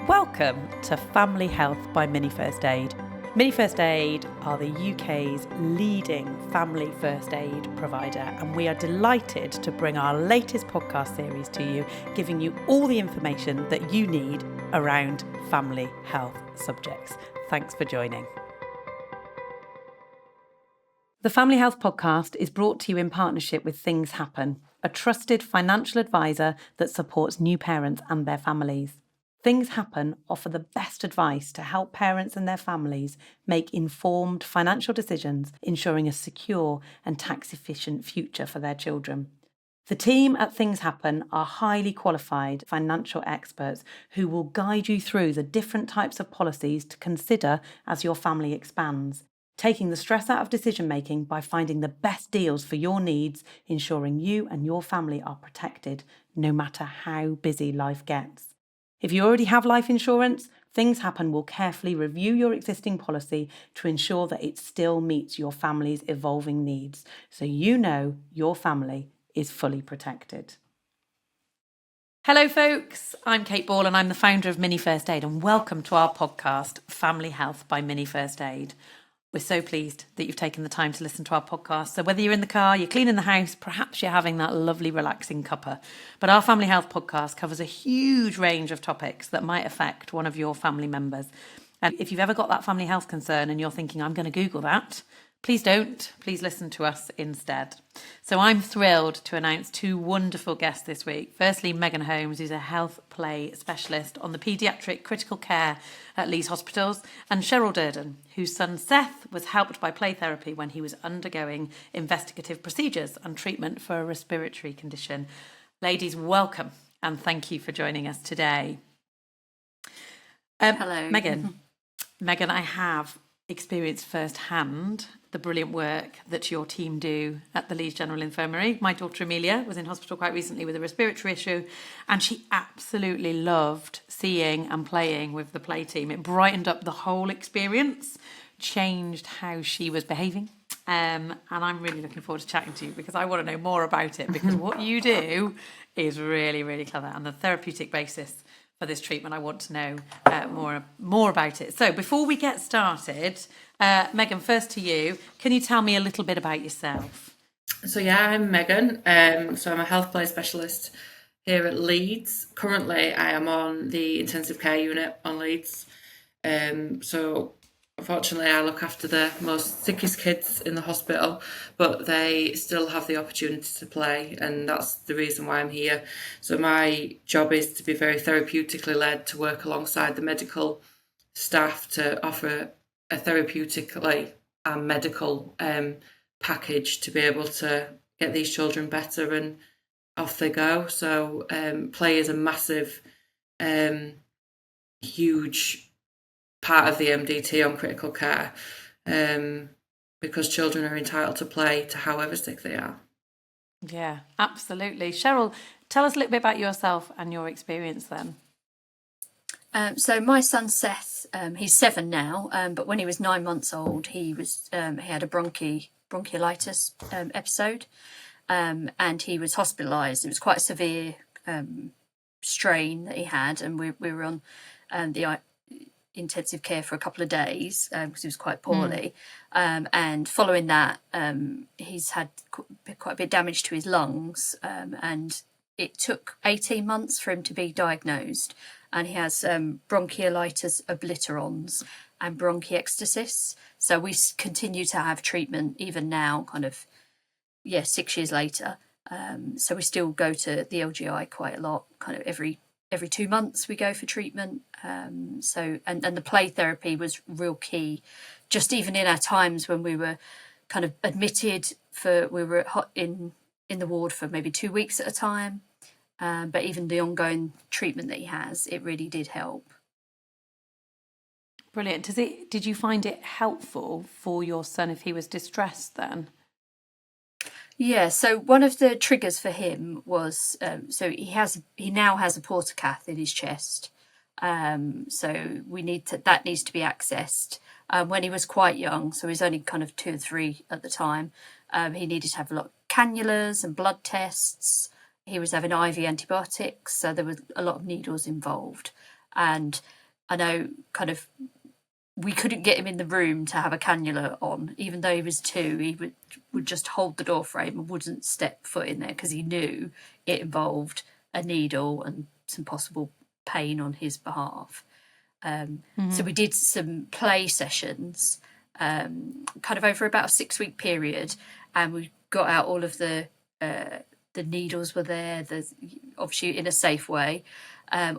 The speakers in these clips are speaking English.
Welcome to Family Health by Mini First Aid. Mini First Aid are the UK's leading family first aid provider, and we are delighted to bring our latest podcast series to you, giving you all the information that you need around family health subjects. Thanks for joining. The Family Health Podcast is brought to you in partnership with Things Happen, a trusted financial advisor that supports new parents and their families. Things Happen offer the best advice to help parents and their families make informed financial decisions, ensuring a secure and tax-efficient future for their children. The team at Things Happen are highly qualified financial experts who will guide you through the different types of policies to consider as your family expands, taking the stress out of decision-making by finding the best deals for your needs, ensuring you and your family are protected no matter how busy life gets. If you already have life insurance, Things Happen will carefully review your existing policy to ensure that it still meets your family's evolving needs, so you know your family is fully protected. Hello folks, I'm Kate Ball and I'm the founder of Mini First Aid, and welcome to our podcast, Family Health by Mini First Aid. We're so pleased that you've taken the time to listen to our podcast. So whether you're in the car, you're cleaning the house, perhaps you're having that lovely relaxing cuppa. But our Family Health podcast covers a huge range of topics that might affect one of your family members. And if you've ever got that family health concern and you're thinking, I'm going to Google that, please don't. Please listen to us instead. So I'm thrilled to announce two wonderful guests this week. Firstly, Megan Holmes, who's a health play specialist on the paediatric critical care at Leeds hospitals, and Cheryl Durden, whose son Seth was helped by play therapy when he was undergoing investigative procedures and treatment for a respiratory condition. Ladies, welcome and thank you for joining us today. Hello. Megan, I have experienced firsthand the brilliant work that your team do at the Leeds General Infirmary. My daughter Amelia was in hospital quite recently with a respiratory issue, and she absolutely loved seeing and playing with the play team. It brightened up the whole experience, changed how she was behaving. And I'm really looking forward to chatting to you because I want to know more about it, because what you do is really, really clever, and the therapeutic basis for this treatment, I want to know more about it. So before we get started, Megan, first to you, can you tell me a little bit about yourself? So I'm Megan. So I'm a health play specialist here at Leeds. Currently, I am on the intensive care unit on Leeds. So unfortunately, I look after the most sickest kids in the hospital, but they still have the opportunity to play, and that's the reason why I'm here. So my job is to be very therapeutically led, to work alongside the medical staff to offer a therapeutically and medical package to be able to get these children better, and off they go. So play is a massive, huge part of the MDT on critical care, because children are entitled to play to however sick they are. Yeah, absolutely. Cheryl, tell us a little bit about yourself and your experience then. So my son Seth, he's 7 now, but when he was 9 months old, he had a bronchiolitis episode, and he was hospitalised. It was quite a severe strain that he had, and we were on the intensive care for a couple of days because he was quite poorly. And following that, he's had quite a bit of damage to his lungs, and it took 18 months for him to be diagnosed. And he has bronchiolitis obliterans and bronchiectasis. So we continue to have treatment even now, 6 years later. So we still go to the LGI quite a lot, kind of every 2 months we go for treatment. And the play therapy was real key, just even in our times when we were kind of admitted we were in the ward for maybe 2 weeks at a time. But even the ongoing treatment that he has, it really did help. Brilliant. Did you find it helpful for your son if he was distressed then? Yeah, so one of the triggers for him was he now has a portacath in his chest. So that needs to be accessed. When he was quite young, so he was only kind of 2 or 3 at the time, he needed to have a lot of cannulas and blood tests. He was having IV antibiotics, so there was a lot of needles involved. And I know kind of we couldn't get him in the room to have a cannula on, even though he was 2. He would just hold the door frame and wouldn't step foot in there because he knew it involved a needle and some possible pain on his behalf. So we did some play sessions kind of over about a 6-week period, and we got out all of the needles were there, obviously in a safe way,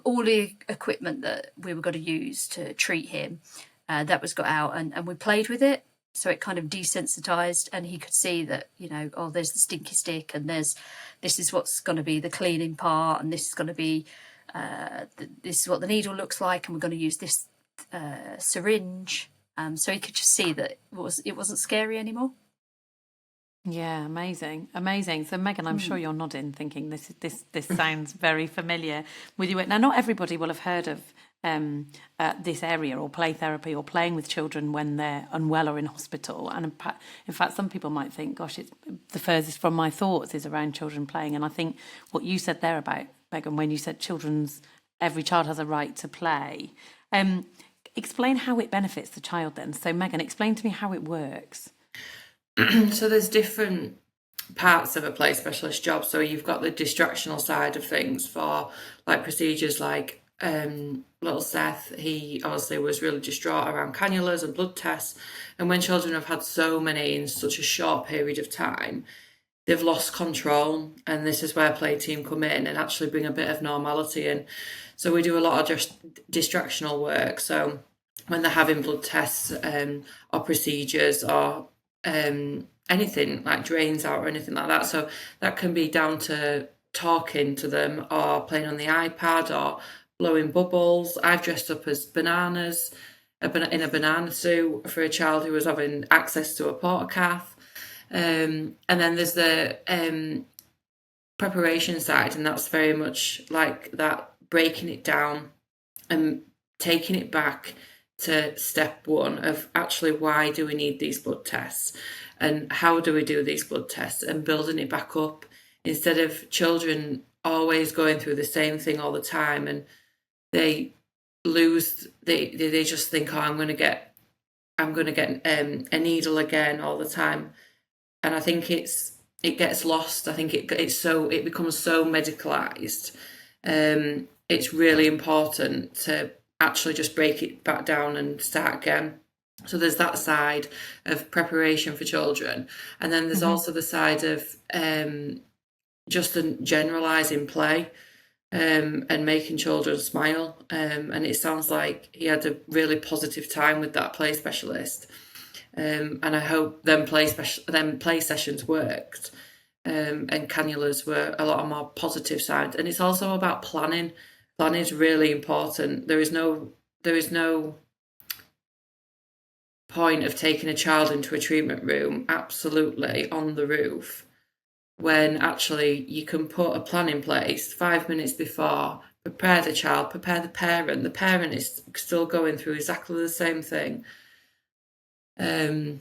all the equipment that we were going to use to treat him, that was got out, and we played with it. So it kind of desensitized, and he could see that, oh, there's the stinky stick, and this is what's going to be the cleaning part, and this is going to be, this is what the needle looks like, and we're going to use this syringe. So he could just see that it wasn't scary anymore. Yeah, amazing. So Megan, I'm sure you're nodding, thinking this sounds very familiar with you. Now, not everybody will have heard of this area, or play therapy, or playing with children when they're unwell or in hospital. And in fact, some people might think, gosh, it's the furthest from my thoughts is around children playing. And I think what you said there about, Megan, when you said every child has a right to play, explain how it benefits the child then. So Megan, explain to me how it works. So there's different parts of a play specialist job. So you've got the distractional side of things for like procedures like little Seth. He obviously was really distraught around cannulas and blood tests. And when children have had so many in such a short period of time, they've lost control. And this is where play team come in and actually bring a bit of normality in. So we do a lot of just distractional work. So when they're having blood tests or procedures or anything like drains out or anything like that. So that can be down to talking to them or playing on the iPad or blowing bubbles. I've dressed up as bananas in a banana suit for a child who was having access to a porta cath. And then there's the preparation side, and that's very much like that, breaking it down and taking it back to step 1 of actually why do we need these blood tests and how do we do these blood tests, and building it back up instead of children always going through the same thing all the time, and they just think, oh, I'm going to get a needle again all the time. And I think it gets lost. I think it becomes so medicalized. It's really important to actually just break it back down and start again. So there's that side of preparation for children. And then there's also the side of just generalising play and making children smile. And it sounds like he had a really positive time with that play specialist. And I hope them play sessions worked. And cannulas were a lot more positive side. And it's also about planning. Planning is really important. There is no point of taking a child into a treatment room absolutely on the roof when actually you can put a plan in place 5 minutes before, prepare the child, prepare the parent. The parent is still going through exactly the same thing. And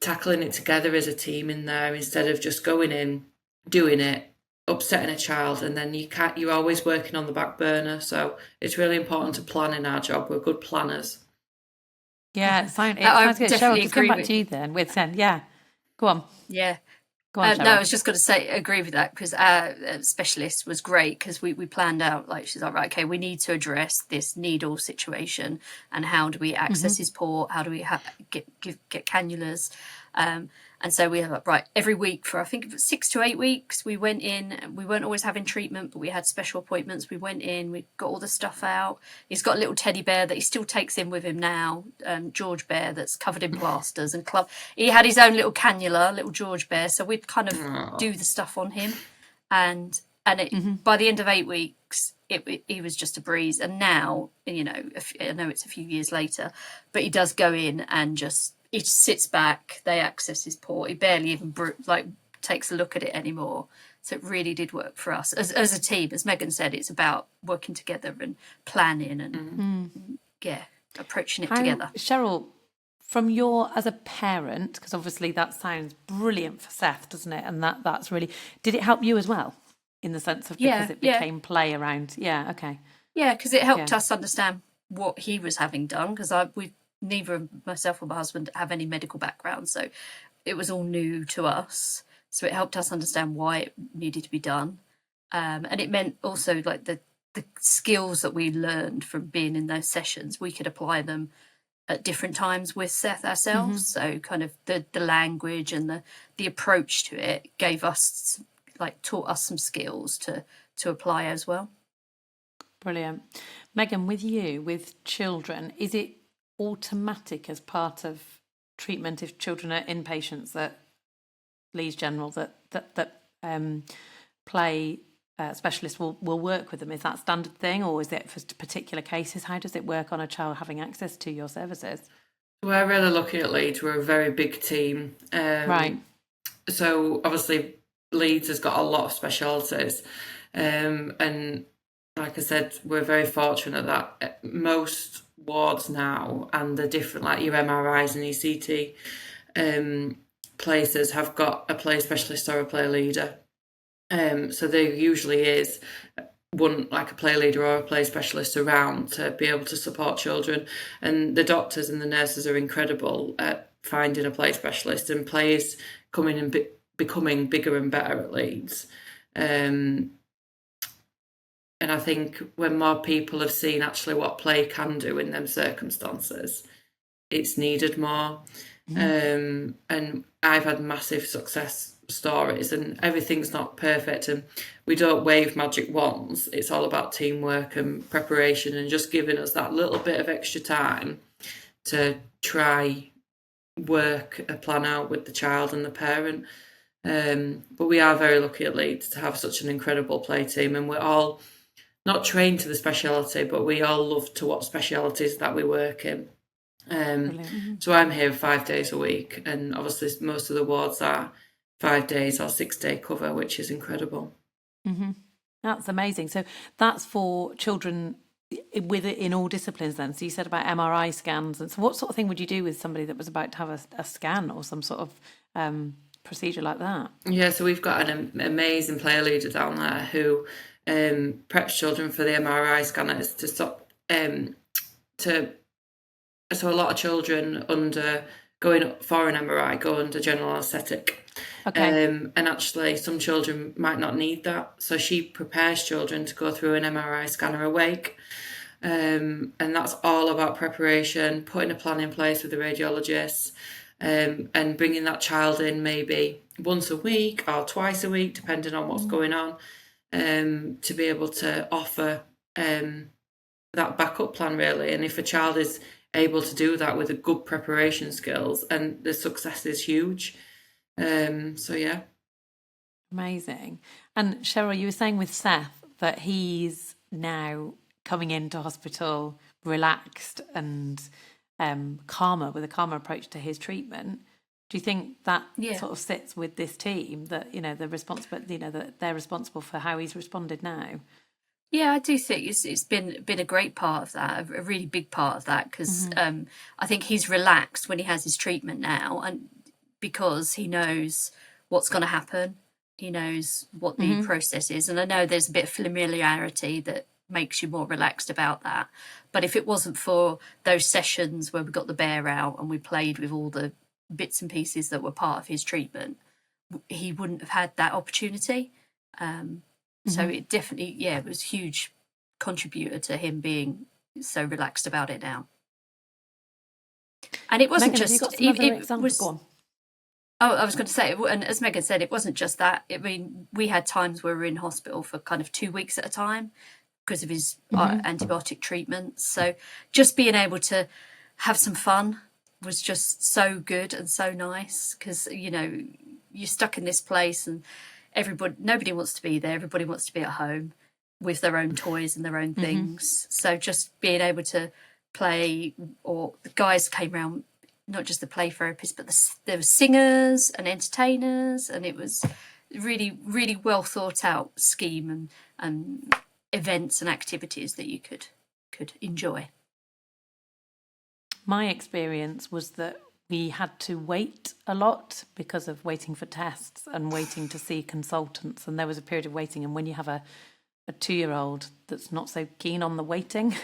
tackling it together as a team in there instead of just going in, doing it, upsetting a child, and then you're always working on the back burner. So it's really important to plan in our job. We're good planners. Yeah, it sounds good. Cheryl, just come back to you then with Sen. Yeah, go on. Yeah. Go on, no, I was just going to say, agree with that, because our specialist was great, because we planned out, like, she's like, right, okay, we need to address this needle situation, and how do we access his port? How do we get cannulas? And so we have, right, every week for, I think, 6 to 8 weeks, we went in. We weren't always having treatment, but we had special appointments. We went in, we got all the stuff out. He's got a little teddy bear that he still takes in with him now, George Bear, that's covered in plasters and club. He had his own little cannula, little George Bear, so we'd kind of do the stuff on him. And by the end of 8 weeks, he was just a breeze. And now, I know it's a few years later, but he does go in and he sits back, they access his port. He barely even takes a look at it anymore. So it really did work for us as a team. As Megan said, it's about working together and planning and approaching it together. Cheryl, from as a parent, because obviously that sounds brilliant for Seth, doesn't it? And that's really, did it help you as well in the sense of because it became play around? Yeah, okay. Yeah, because it helped us understand what he was having done, because neither of myself or my husband have any medical background, so it was all new to us. So it helped us understand why it needed to be done. And it meant also like the skills that we learned from being in those sessions, we could apply them at different times with Seth ourselves. So kind of the language and the approach to it taught us some skills to apply as well. Brilliant. Megan, with you, with children, is it automatic as part of treatment if children are inpatients that Leeds General that play specialists will work with them? Is that standard thing, or is it for particular cases? How does it work on a child having access to your services? We're really lucky at Leeds. We're a very big team. Right. So obviously Leeds has got a lot of specialities. And like I said, we're very fortunate that most wards now and the different, like your MRIs and ECT places have got a play specialist or a play leader. So there usually is one, like a play leader or a play specialist around to be able to support children. And the doctors and the nurses are incredible at finding a play specialist, and play is coming and becoming bigger and better at Leeds. And I think when more people have seen actually what play can do in them circumstances, it's needed more. And I've had massive success stories, and everything's not perfect, and we don't wave magic wands. It's all about teamwork and preparation, and just giving us that little bit of extra time to try work a plan out with the child and the parent. But we are very lucky at Leeds to have such an incredible play team, and we're all not trained to the speciality, but we all love to what specialities that we work in. So I'm here 5 days a week, and obviously most of the wards are 5 days or 6 day cover, which is incredible. That's amazing. So that's for children in all disciplines then. So you said about MRI scans, and so what sort of thing would you do with somebody that was about to have a scan or some sort of procedure like that? Yeah, so we've got an amazing player leader down there who preps children for the MRI scanners to stop so a lot of children going for an MRI go under general anaesthetic. Okay. And actually some children might not need that. So she prepares children to go through an MRI scanner awake. And that's all about preparation, putting a plan in place with the radiologists, and bringing that child in maybe once a week or twice a week, depending on what's going on, to be able to offer that backup plan, really. And if a child is able to do that with a good preparation skills, and the success is huge. So yeah. Amazing. And Cheryl, you were saying with Seth that he's now coming into hospital relaxed and calmer, with a calmer approach to his treatment. Do you think that sort of sits with this team, that that they're responsible for how he's responded now? Yeah, I do think it's been a great part of that, a really big part of that, because I think he's relaxed when he has his treatment now, and because he knows what's going to happen, he knows what the process is, and I know there's a bit of familiarity that makes you more relaxed about that. But if it wasn't for those sessions where we got the bear out and we played with all the bits and pieces that were part of his treatment, he wouldn't have had that opportunity. So it definitely, it was a huge contributor to him being so relaxed about it now. And it wasn't Megan, just... Go on. Oh, I was going to say, and as Megan said, it wasn't just that. I mean, we had times where we were in hospital for kind of 2 weeks at a time because of his antibiotic treatments. So just being able to have some fun was just so good and so nice, because, you're stuck in this place and nobody wants to be there. Everybody wants to be at home with their own toys and their own things. So just being able to play, or the guys came around, not just the play therapists, but there were singers and entertainers, and it was really, really well thought out scheme and events and activities that you could enjoy. My experience was that we had to wait a lot because of waiting for tests and waiting to see consultants, and there was a period of waiting. And when you have a a 2-year-old that's not so keen on the waiting.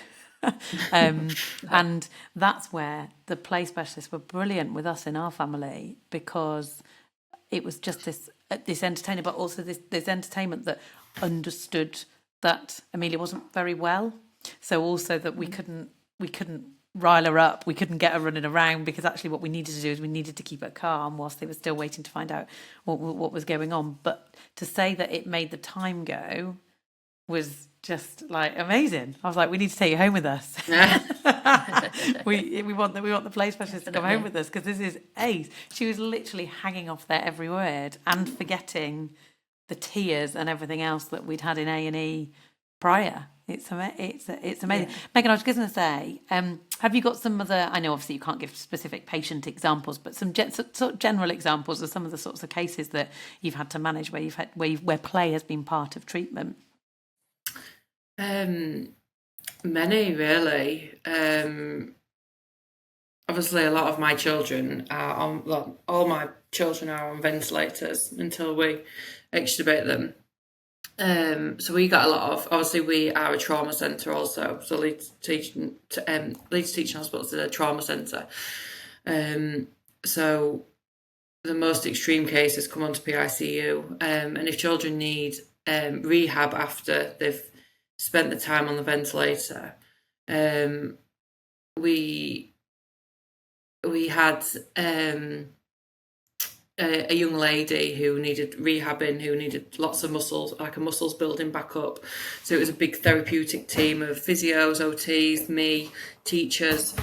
And that's where the play specialists were brilliant with us in our family, because it was just this entertainment, but also this entertainment that understood that Amelia wasn't very well. So also that we couldn't rile her up, we couldn't get her running around, because actually what we needed to do is we needed to keep her calm whilst they were still waiting to find out what was going on. But to say that it made the time go was just like amazing. I was like, we need to take you home with us. we want the play specialist to come home with us, because this is ace. She was literally hanging off their every word and forgetting the tears and everything else that we'd had in A&E prior. It's amazing. Yeah. Megan, I was just going to say, have you got some other, I know obviously you can't give specific patient examples, but some sort of general examples of some of the sorts of cases that you've had to manage where play has been part of treatment? Many, really. Obviously, a lot of my children are on, well, all my children are on ventilators until we extubate them. So we got a lot of, obviously we are a trauma centre also, so Leeds Teaching Hospital is a trauma centre. So the most extreme cases come onto PICU, and if children need rehab after they've spent the time on the ventilator, we had a young lady who needed rehabbing, who needed lots of muscles, like a muscles building back up. So it was a big therapeutic team of physios, OTs, me, teachers,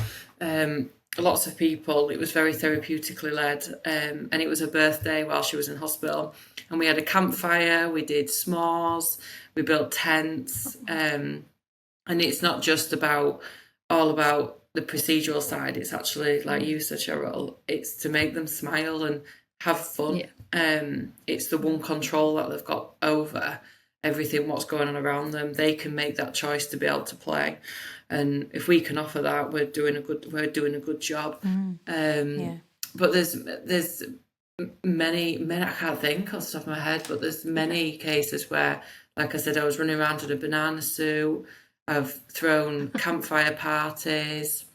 lots of people. It was very therapeutically led, and it was her birthday while she was in hospital. And we had a campfire, we did s'mores, we built tents, and it's not just all about the procedural side. It's actually, like you said, Cheryl, it's to make them smile and have fun. Yeah. It's the one control that they've got over everything, what's going on around them. They can make that choice to be able to play, and if we can offer that, we're doing a good job. Yeah. But there's many I can't think off the top of my head, but there's many cases where, like I said, I was running around in a banana suit. I've thrown campfire parties.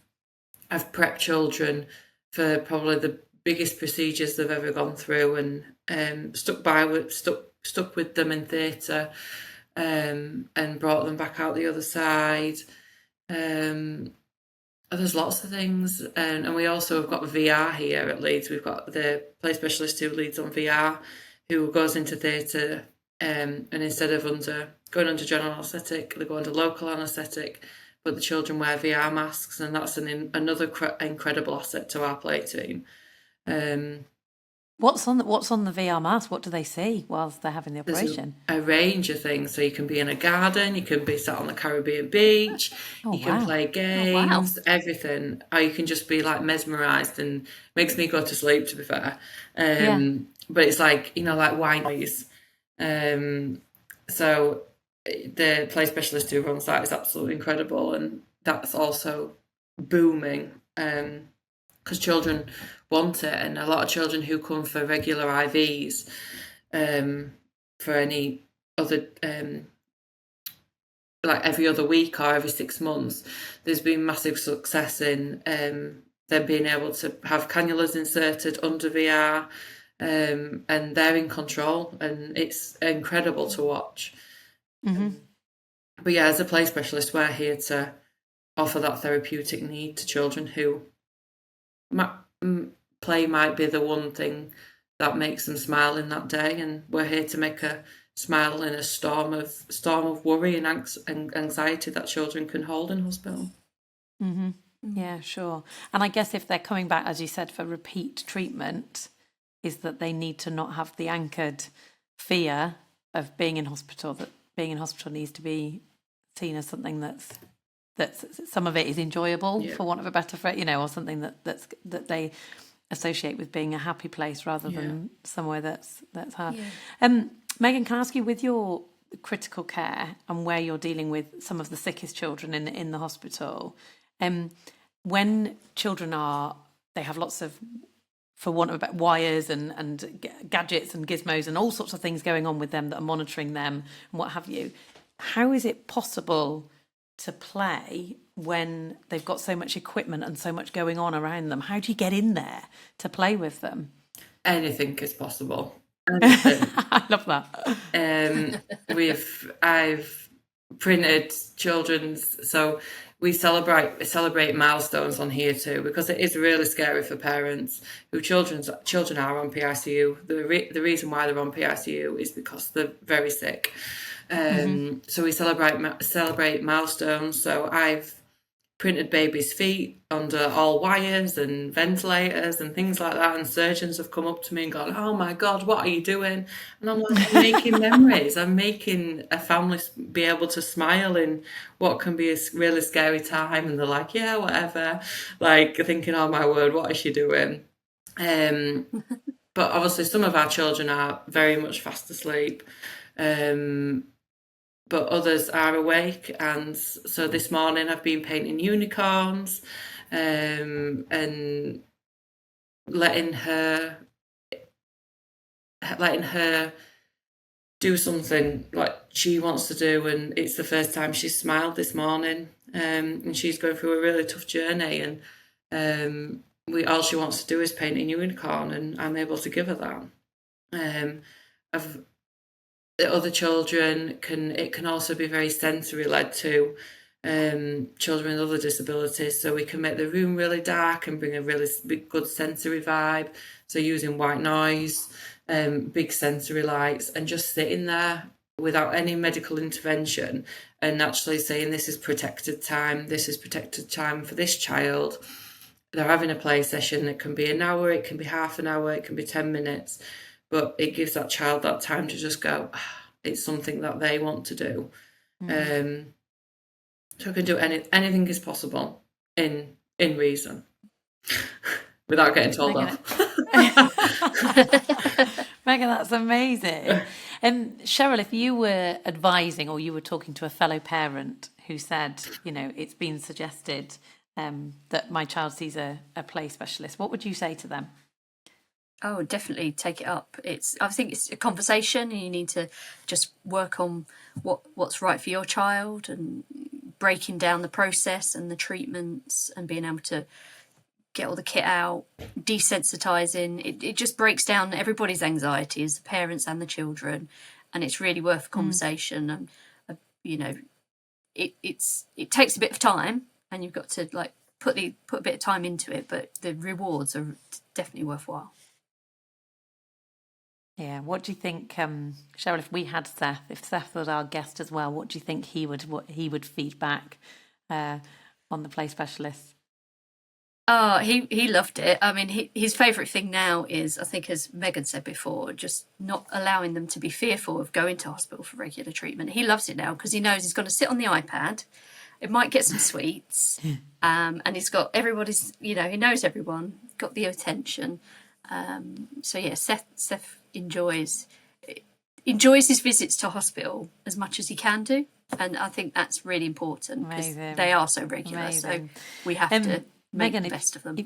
I've prepped children for probably the biggest procedures they've ever gone through, and stuck with them in theatre, and brought them back out the other side. There's lots of things, and we also have got VR here at Leeds. We've got the play specialist who leads on VR, who goes into theatre, and instead of going under general anaesthetic, they go under local anaesthetic, but the children wear VR masks, and that's another incredible asset to our play team. What's on the VR mask? What do they see whilst they're having the operation? There's a range of things. So you can be in a garden, you can be sat on the Caribbean beach, can play games, everything. Or you can just be like mesmerised, and makes me go to sleep, to be fair. But it's like, like white noise. So the play specialist who runs that is absolutely incredible, and that's also booming. Because children want it, and a lot of children who come for regular IVs, for any other, like every other week or every 6 months, there's been massive success in them being able to have cannulas inserted under VR, and they're in control, and it's incredible to watch. Mm-hmm. But yeah, as a play specialist, we're here to offer that therapeutic need to children who play might be the one thing that makes them smile in that day, and we're here to make a smile in a storm of worry and anxiety that children can hold in hospital. Mm-hmm. Yeah, sure. And I guess if they're coming back, as you said, for repeat treatment, is that they need to not have the anchored fear of being in hospital, that being in hospital needs to be seen as something that's some of it is enjoyable, for want of a better phrase, or something that they associate with being a happy place rather than somewhere that's hard. Yeah. Megan, can I ask you, with your critical care and where you're dealing with some of the sickest children in the hospital, when children they have lots of, for want of wires and gadgets and gizmos and all sorts of things going on with them that are monitoring them and what have you, how is it possible to play when they've got so much equipment and so much going on around them? How do you get in there to play with them? Anything is possible. Anything. I love that. I've printed children's, so we celebrate milestones on here too, because it is really scary for parents who children are on PICU. The reason why they're on PICU is because they're very sick. So we celebrate milestones. So I've printed babies' feet under all wires and ventilators and things like that, and surgeons have come up to me and gone, "Oh my God, what are you doing?" And I'm like, "I'm making memories. I'm making a family be able to smile in what can be a really scary time." And they're like, "Yeah, whatever," like thinking, "Oh my word, what is she doing?" But obviously some of our children are very much fast asleep, but others are awake. And so this morning I've been painting unicorns, and letting her do something like she wants to do. And it's the first time she's smiled this morning, and she's going through a really tough journey, and all she wants to do is paint a unicorn, and I'm able to give her that. The other children can also be very sensory led too. Children with other disabilities, so we can make the room really dark and bring a really good sensory vibe. So using white noise, big sensory lights, and just sitting there without any medical intervention and actually saying, "This is protected time. This is protected time for this child." They're having a play session. It can be an hour, it can be half an hour, it can be 10 minutes. But it gives that child that time to just go, it's something that they want to do. So I can do anything is possible in reason, without getting told off. Megan, that's amazing. Cheryl, if you were advising or you were talking to a fellow parent who said, it's been suggested that my child sees a play specialist, what would you say to them? Oh, definitely take it up. I think it's a conversation, and you need to just work on what's right for your child, and breaking down the process and the treatments, and being able to get all the kit out, desensitizing. It just breaks down everybody's anxieties, the parents and the children, and it's really worth a conversation. And it takes a bit of time, and you've got to put a bit of time into it, but the rewards are definitely worthwhile. Yeah, what do you think, Cheryl? If Seth was our guest as well, what do you think what he would feed back on the play specialist? Oh, he loved it. I mean, his favourite thing now is, I think, as Megan said before, just not allowing them to be fearful of going to hospital for regular treatment. He loves it now because he knows he's going to sit on the iPad. It might get some sweets, and he's got everybody's. He knows everyone, got the attention. So yeah, Seth enjoys his visits to hospital as much as he can do, and I think that's really important because they are so regular. Amazing. So we have to make the best of them.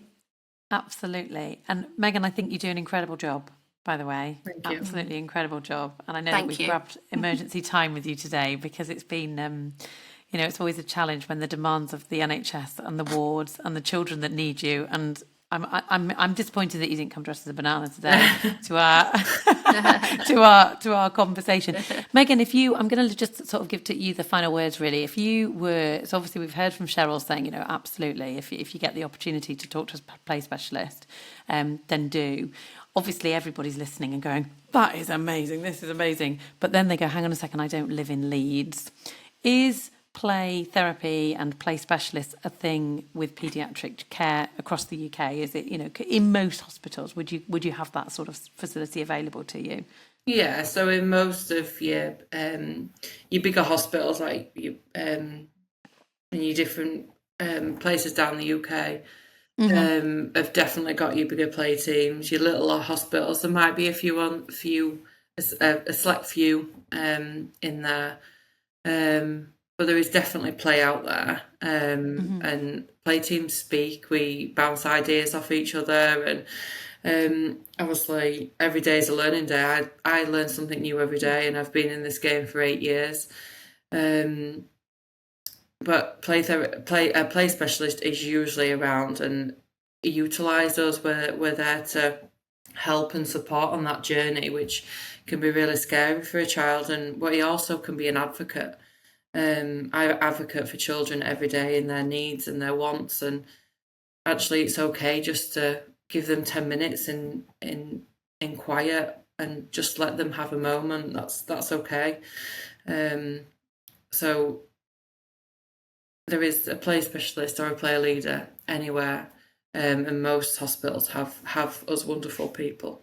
Absolutely. And Megan, I think you do an incredible job, by the way. Thank you. Absolutely incredible job. And I know that we've grabbed emergency time with you today because it's been it's always a challenge when the demands of the NHS and the wards and the children that need you. And I'm disappointed that you didn't come dressed as a banana today to our conversation. Megan, I'm going to just sort of give to you the final words, really. If you were, so obviously we've heard from Cheryl saying, absolutely, if you get the opportunity to talk to a play specialist, then do. Obviously, everybody's listening and going, that is amazing, this is amazing. But then they go, hang on a second, I don't live in Leeds. Is play therapy and play specialists a thing with paediatric care across the UK? Is it, in most hospitals, would you have that sort of facility available to you? Yeah, so in most of your bigger hospitals, like in your different places down the UK, have definitely got your bigger play teams. Your little hospitals, there might be a select few in there. But there is definitely play out there, and play teams speak. We bounce ideas off each other, and obviously every day is a learning day. I learn something new every day, and I've been in this game for 8 years. But play specialist is usually around and utilise us. We're there to help and support on that journey, which can be really scary for a child. And we also can be an advocate. I advocate for children every day in their needs and their wants, and actually it's okay just to give them 10 minutes in quiet and just let them have a moment. That's okay. So there is a play specialist or a play leader anywhere, and most hospitals have us wonderful people.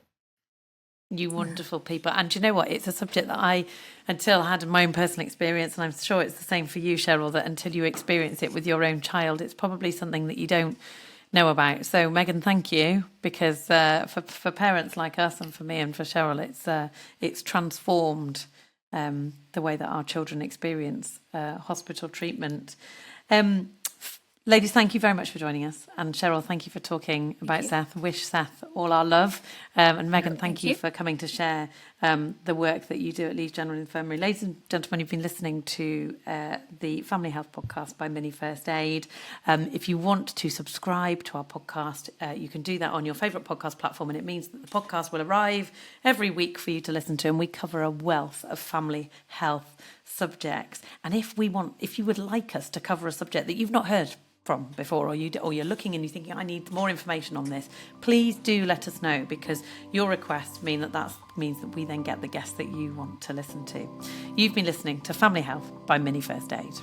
You wonderful people. And do you know what? It's a subject that I, until had my own personal experience, and I'm sure it's the same for you, Cheryl, that until you experience it with your own child, it's probably something that you don't know about. So, Megan, thank you, because for parents like us and for me and for Cheryl, it's transformed the way that our children experience hospital treatment. Ladies, thank you very much for joining us. And Cheryl, thank you for talking about Seth. Wish Seth all our love. And Megan, thank you for coming to share the work that you do at Leeds General Infirmary. Ladies and gentlemen, you've been listening to the Family Health Podcast by Mini First Aid. If you want to subscribe to our podcast, you can do that on your favourite podcast platform, and it means that the podcast will arrive every week for you to listen to, and we cover a wealth of family health subjects. And if you would like us to cover a subject that you've not heard from before, or you're looking and you're thinking, I need more information on this, please do let us know, because your requests means that we then get the guests that you want to listen to. You've been listening to Family Health by Mini First Aid.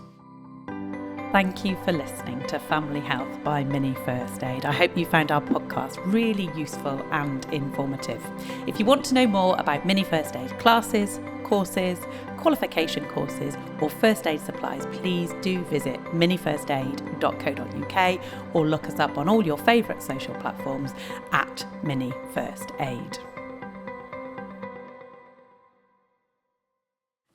Thank you for listening to Family Health by Mini First Aid. I hope you found our podcast really useful and informative. If you want to know more about Mini First Aid classes, courses, qualification courses or first aid supplies, please do visit minifirstaid.co.uk or look us up on all your favourite social platforms at Mini First Aid.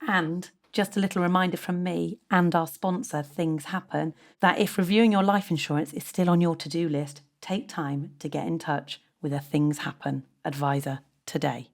And just a little reminder from me and our sponsor, Things Happen, that if reviewing your life insurance is still on your to-do list, take time to get in touch with a Things Happen advisor today.